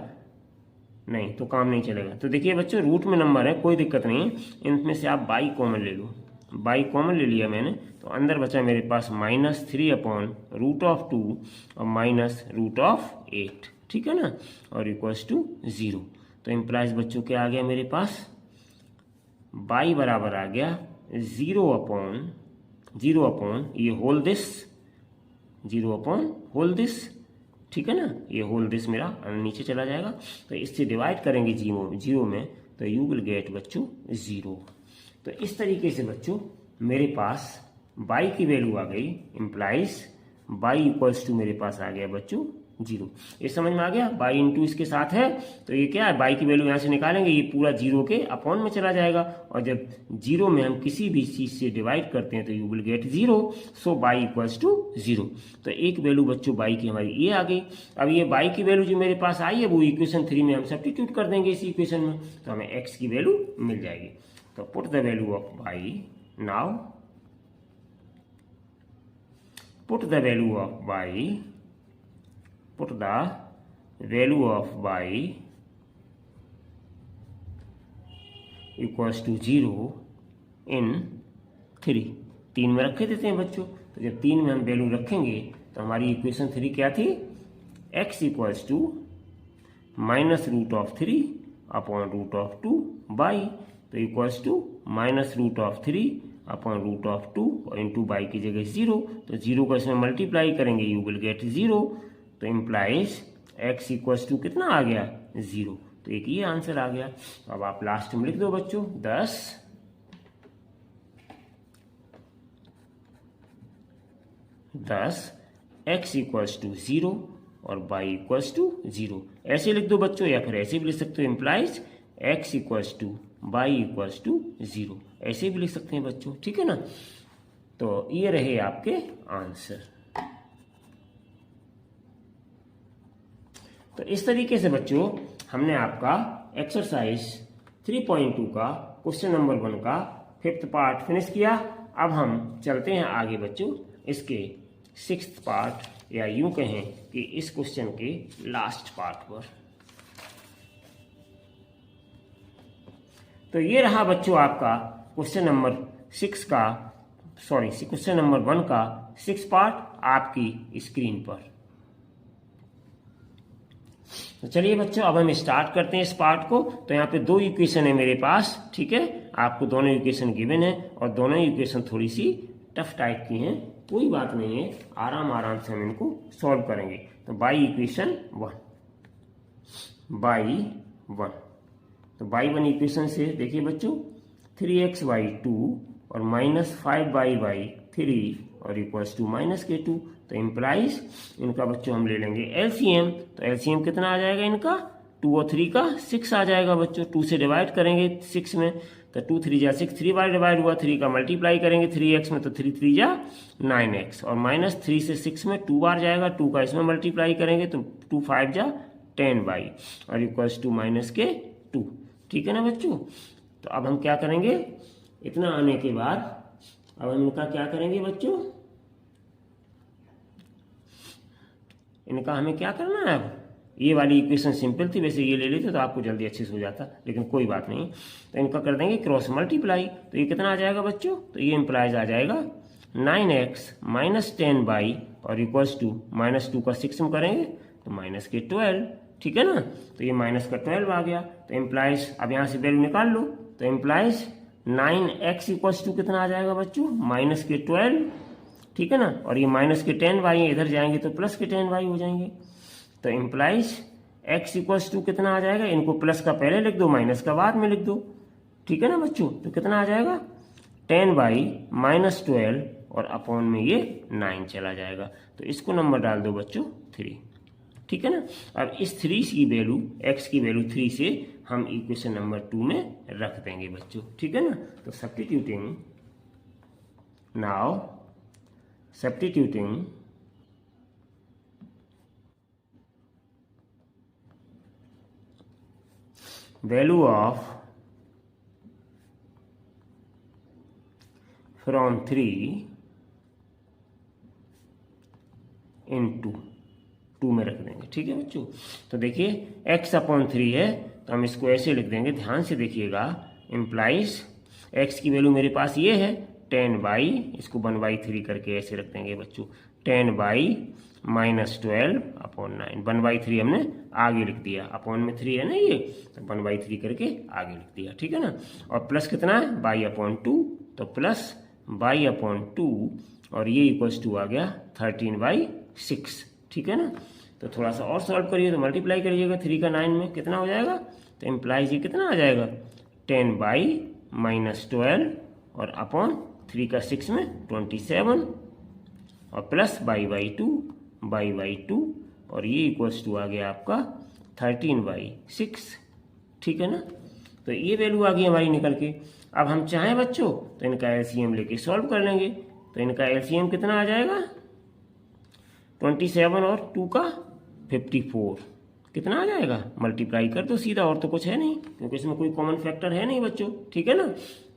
नहीं तो काम नहीं चलेगा। तो देखिए बच्चों रूट में नंबर है, कोई दिक्कत नहीं है, इनमें से आप बाई कॉमन ले लो। बाई कॉमन ले लिया मैंने, तो अंदर बचा मेरे पास -3 अपॉन √2 और माइनस √8, ठीक है ना, और इक्वल्स टू 0। तो इम्प्लाइज बच्चों क्या आ गया मेरे पास? बाई बराबर आ गया 0 अपॉन ये whole this, 0 upon whole this, ठीक है ना। ये होल दिस मेरा नीचे चला जाएगा। तो इससे डिवाइड करेंगे 0 में, तो यू विल गेट बच्चों 0। तो इस तरीके से बच्चों मेरे पास बाई की वैल्यू आ गई, इम्प्लाइज बाई इक्वल्स टू मेरे पास आ गया बच्चों 0। ये समझ में आ गया? बाई इंटू इसके साथ है, तो ये क्या है? बाई की वैल्यू यहाँ से निकालेंगे, ये पूरा 0 के अपॉन में चला जाएगा, और जब 0 में हम किसी भी चीज़ से डिवाइड करते हैं तो you will get 0। So y equals to 0। तो एक वैल्यू बच्चों बाई की हमारी ये आ गई। अब ये बाई की वैल्यू जो मेरे पास आई है वो इक्वेशन 3 में हम सब्स्टिट्यूट कर देंगे इस इक्वेशन में, तो हमें एक्स की वैल्यू मिल जाएगी। तो put the value of by, now put the value of y equals to 0 in 3 में रखे देते हैं बच्चों। तो जब 3 में हम वैल्यू रखेंगे तो हमारी इक्वेशन 3 क्या थी? x equals to -√3 upon √2 y, तो इक्वल्स टू -√3 अपॉन √2 और इंटू बाई की जगह 0, तो 0 को इसमें मल्टीप्लाई करेंगे, यू विल गेट 0। तो इम्प्लाइज x इक्वल्स टू कितना आ गया? 0। तो एक ये आंसर आ गया। अब आप लास्ट में लिख दो बच्चों 10 10 x इक्वल्स टू 0 और y इक्वल्स टू 0। ऐसे लिख दो बच्चों, या फिर ऐसे भी लिख सकते हो, implies x equals to y equals to 0, ऐसे भी लिख सकते हैं बच्चों, ठीक है ना। तो ये रहे आपके आंसर। तो इस तरीके से बच्चों हमने आपका एक्सरसाइज 3.2 का क्वेश्चन नंबर 1 का 5th पार्ट फिनिश किया। अब हम चलते हैं आगे बच्चों इसके 6th पार्ट, या यूं कहें कि इस क्वेश्चन के लास्ट पार्ट पर। तो ये रहा बच्चों आपका क्वेश्चन नंबर 1 का 6 पार्ट आपकी स्क्रीन पर। तो चलिए बच्चों अब हम स्टार्ट करते हैं इस पार्ट को। तो यहाँ पे 2 इक्वेशन है मेरे पास, ठीक है। आपको दोनों इक्वेशन गिवन है और दोनों इक्वेशन थोड़ी सी टफ टाइप की हैं, कोई बात नहीं है, आराम से हम इनको सॉल्व करेंगे। तो बाई इक्वेशन 1, तो बाई 1 इक्वेशन से देखिए बच्चों 3x/2 और -5y/3 और इक्वल्स टू -k2। तो इम्प्लाइज इनका बच्चों हम ले लेंगे एलसीएम। तो एलसीएम कितना आ जाएगा इनका, 2 और 3 का 6 आ जाएगा बच्चों। 2 से डिवाइड करेंगे 6 में, तो 2 3 जा 6, 3 बार डिवाइड हुआ, 3 का मल्टीप्लाई करेंगे 3x में, तो 3 3 जा 9x, और -3 से 6 में 2 बार जाएगा, 2 का इसमें मल्टीप्लाई करेंगे तो 2 5 जा 10y और इक्वल्स टू -k2, ठीक है ना बच्चों। तो अब हम क्या करेंगे, इतना आने के बाद अब हम इनका क्या करेंगे बच्चों, इनका हमें क्या करना है। अब ये वाली इक्वेशन सिंपल थी, वैसे ये ले लेते तो आपको जल्दी अच्छे से हो जाता, लेकिन कोई बात नहीं। तो इनका कर देंगे क्रॉस मल्टीप्लाई। तो ये कितना आ जाएगा बच्चों, तो ये इम्प्लाइज आ जाएगा 9x - 10y और इक्वल्स टू -2 का 6 में करेंगे तो -k12, ठीक है ना। तो ये -12 आ गया। तो इम्प्लाइज अब यहाँ से वैल्यू निकाल लो। तो इम्प्लाइज 9x इक्वल्स टू कितना आ जाएगा बच्चों, -k12, ठीक है ना। और ये -k10y इधर जाएंगे तो +k10y हो जाएंगे। तो इम्प्लाइज x इक्वल्स टू कितना आ जाएगा, इनको प्लस का पहले लिख दो, माइनस का बाद में लिख दो, ठीक है ना बच्चों। तो कितना आ जाएगा 10y -12 और अपॉन में ये 9 चला जाएगा। तो इसको नंबर डाल दो बच्चों 3, ठीक है ना। अब इस 3 की वैल्यू, x की वैल्यू 3 से हम इक्वेशन नंबर 2 में रख देंगे बच्चों, ठीक है ना। तो substituting value of from 3 into 2 में रख देंगे, ठीक है बच्चों। तो देखिए x/3 है तो हम इसको ऐसे लिख देंगे, ध्यान से देखिएगा। इम्प्लाइज x की वैल्यू मेरे पास ये है 10y, इसको 1/3 करके ऐसे रख देंगे बच्चों, 10y -12 अपॉन 9। 1/3 हमने आगे लिख दिया, अपॉन में 3 है ना ये, तो 1/3 करके आगे लिख दिया, ठीक है ना। और प्लस कितना है y/2, तो प्लस y/2 और ये इक्वल्स टू आ गया 13/6, ठीक है ना। तो थोड़ा सा और सॉल्व करिए, तो मल्टीप्लाई करिएगा 3 का 9 में कितना हो जाएगा, तो इम्प्लाइज ये कितना आ जाएगा 10y -12 और अपॉन 3 का 6 में 27 और प्लस y/2 और ये इक्वल्स टू आ गया आपका 13/6, ठीक है ना। तो ये वैल्यू आ गई हमारी निकल के। अब हम चाहें बच्चों तो इनका एलसीएम लेके सॉल्व कर लेंगे। तो इनका एलसीएम कितना आ जाएगा, 27 और 2 का 54, कितना आ जाएगा, मल्टीप्लाई कर दो सीधा, और तो कुछ है नहीं क्योंकि इसमें कोई कॉमन फैक्टर है नहीं बच्चों, ठीक है ना।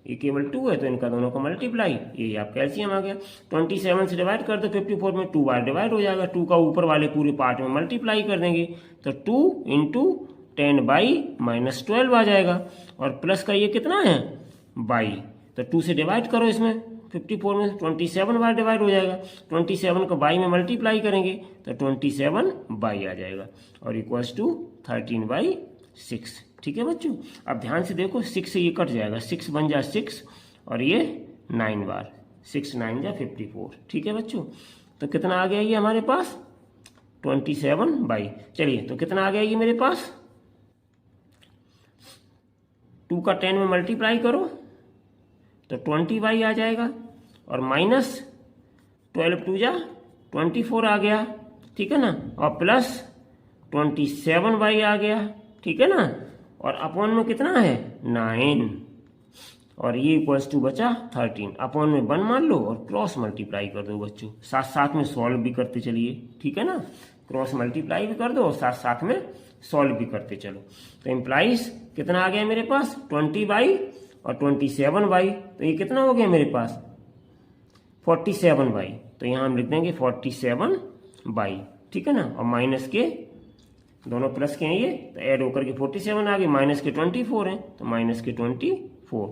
ये केवल 2 है तो इनका दोनों का मल्टीप्लाई, ये आपका एलसीएम आ गया। 27 से डिवाइड कर दो 54 में, 2 बार डिवाइड हो जाएगा, 2 का ऊपर वाले पूरे पार्ट में मल्टीप्लाई कर देंगे तो 2 × 10/-12 आ जाएगा। और प्लस का ये कितना है बाई, तो 2 से डिवाइड करो इसमें 54 में, 27 बार डिवाइड हो जाएगा, 27 को बाई में मल्टीप्लाई करेंगे तो 27 बाई आ जाएगा और इक्वल्स टू 13/6, ठीक है बच्चों। अब ध्यान से देखो 6 से ये कट जाएगा, 6 बन जा 6 और ये 9 बार, 6 9 जा 54, ठीक है बच्चों। तो कितना आ गया ये हमारे पास 27/, चलिए तो कितना आ गया ये मेरे पास, 2 का 10 में मल्टीप्लाई करो तो 20/, आ जाएगा और -12 2 जा 24 आ गया, ठीक है ना, और प्लस 27y आ गया, ठीक है ना, और अपॉन में कितना है 9, और ये इक्वल्स टू बचा 13, अपॉन में 1 मान लो और क्रॉस मल्टीप्लाई कर दो बच्चों, साथ साथ में सॉल्व भी करते चलिए, ठीक है ना, क्रॉस मल्टीप्लाई भी कर दो और साथ साथ में सॉल्व भी करते चलो। तो इम्प्लाइज कितना आ गया मेरे पास 20y और 27y, तो ये कितना हो गया मेरे पास 47y, तो यहाँ हम लिख देंगे 47y, ठीक है ना, और माइनस के दोनों प्लस के हैं ये, तो ऐड होकर के 47 आ गए, माइनस के 24 हैं तो माइनस के 24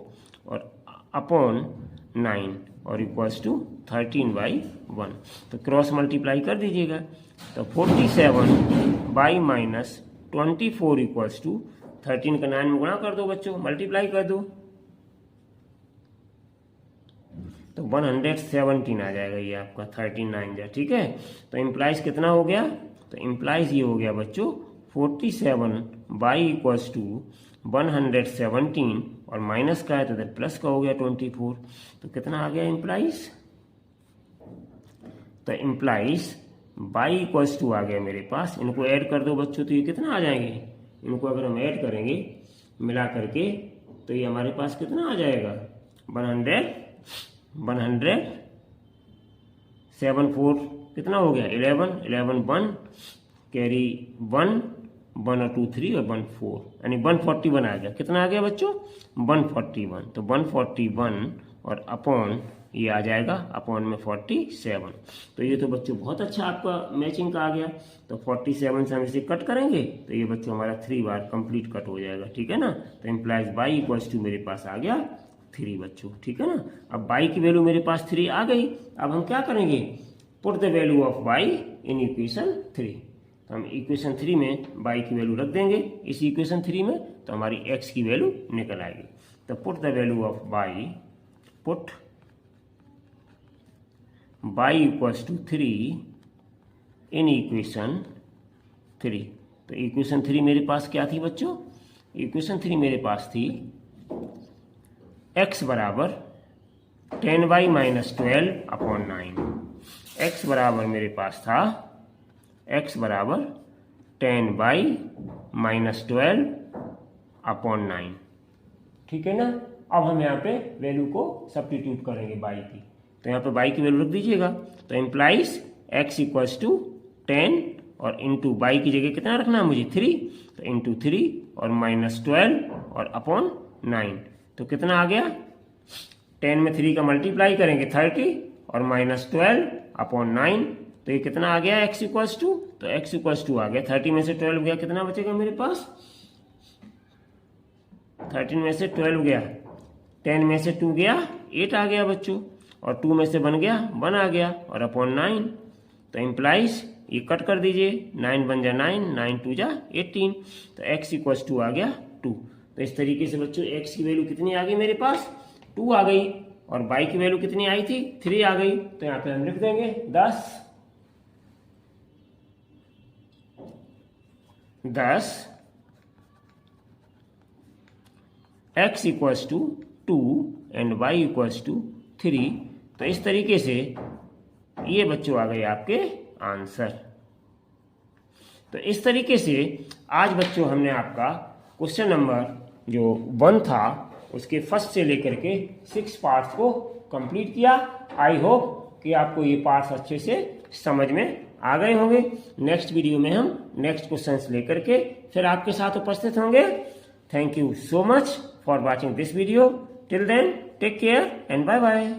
और अपॉन 9 और इक्वल्स टू 13/1, तो क्रॉस मल्टीप्लाई कर दीजिएगा, तो 47 माइनस 24 इक्वल्स टू 13 का 9 में गुणा कर दो बच्चों, मल्टीप्लाई कर दो, तो 117 आ जाएगा ये आपका 39 जा, ठीक है। तो इम्प्लाइज कितना हो गया, तो इम्प्लाइज ये हो गया बच्चों 47 इक्वल्स टू 117 और माइनस का है तो इधर प्लस का हो गया 24, तो कितना आ गया इम्प्लाइज, तो इम्प्लाइज बाई इक्वल्स टू आ गया मेरे पास, इनको ऐड कर दो बच्चों, तो ये कितना आ जाएंगे, इनको अगर हम ऐड करेंगे मिला करके तो ये हमारे पास कितना आ जाएगा 174 कितना हो गया 11 1 कैरी 1 और 2 3 और 1 4, यानी 141 आ गया, कितना आ गया बच्चों 141, तो 141 और अपॉन ये आ जाएगा अपॉन में 47, तो ये तो बच्चों बहुत अच्छा आपका मैचिंग का आ गया, तो 47 से हम इसे कट करेंगे तो ये बच्चों हमारा 3 बार कंप्लीट कट हो जाएगा, ठीक है ना, तो इम्प्लाइज बाई इक्वल्स टू मेरे पास आ गया 3 बच्चों, ठीक है ना। अब बाई की वैल्यू मेरे पास 3 आ गई, अब हम क्या करेंगे put the value of by in equation 3, तो हम इक्वेशन 3 में बाई की वैल्यू रख देंगे इस इक्वेशन 3 में, तो हमारी एक्स की वैल्यू निकल आएगी, तो put the value of y, put y equals to 3 in equation 3, तो इक्वेशन 3 मेरे पास क्या थी बच्चों, इक्वेशन 3 मेरे पास थी x बराबर 10y माइनस 12 अपॉन 9, x बराबर मेरे पास था x बराबर 10y माइनस 12 अपॉन 9, ठीक है ना। अब हम यहाँ पे वैल्यू को सब्स्टिट्यूट करेंगे बाई की, तो यहाँ पे बाई की वैल्यू रख दीजिएगा, तो इम्प्लाइज x इक्वल्स टू 10 और इंटू बाई की जगह कितना रखना है मुझे 3, तो इंटू 3 और माइनस 12 और अपॉन 9, तो कितना आ गया 10 में 3 का मल्टीप्लाई करेंगे 30 और माइनस 12 अपॉन 9, तो ये कितना आ गया x इक्वल्स टू, तो x इक्वल्स टू आ गया 30 में से 12 गया, कितना बचेगा मेरे पास 13 में से 12 गया, 10 में से 2 गया 8 आ गया बच्चों, और 2 में से 1 गया 1 आ गया और अपॉन 9, तो इम्प्लाइज ये कट कर दीजिए, 9 बन जा 9, 9 2 जा 18, तो x इक्वल्स टू आ गया 2, तो इस तरीके से बच्चों x की वैल्यू कितनी आ गई मेरे पास 2 आ गई, और y की वैल्यू कितनी आई थी 3 आ गई, तो यहाँ पे हम लिख देंगे 10 x equals to 2 and y equals to 3, तो इस तरीके से ये बच्चों आ गए आपके आंसर। तो इस तरीके से आज बच्चों हमने आपका क्वेश्चन नंबर जो 1 था उसके फर्स्ट से लेकर के 6 पार्ट्स को कंप्लीट किया। आई होप कि आपको ये पार्ट्स अच्छे से समझ में आ गए होंगे। नेक्स्ट वीडियो में हम नेक्स्ट क्वेश्चंस लेकर के फिर आपके साथ उपस्थित होंगे। Thank you so much for watching this video. Till then take care and bye bye.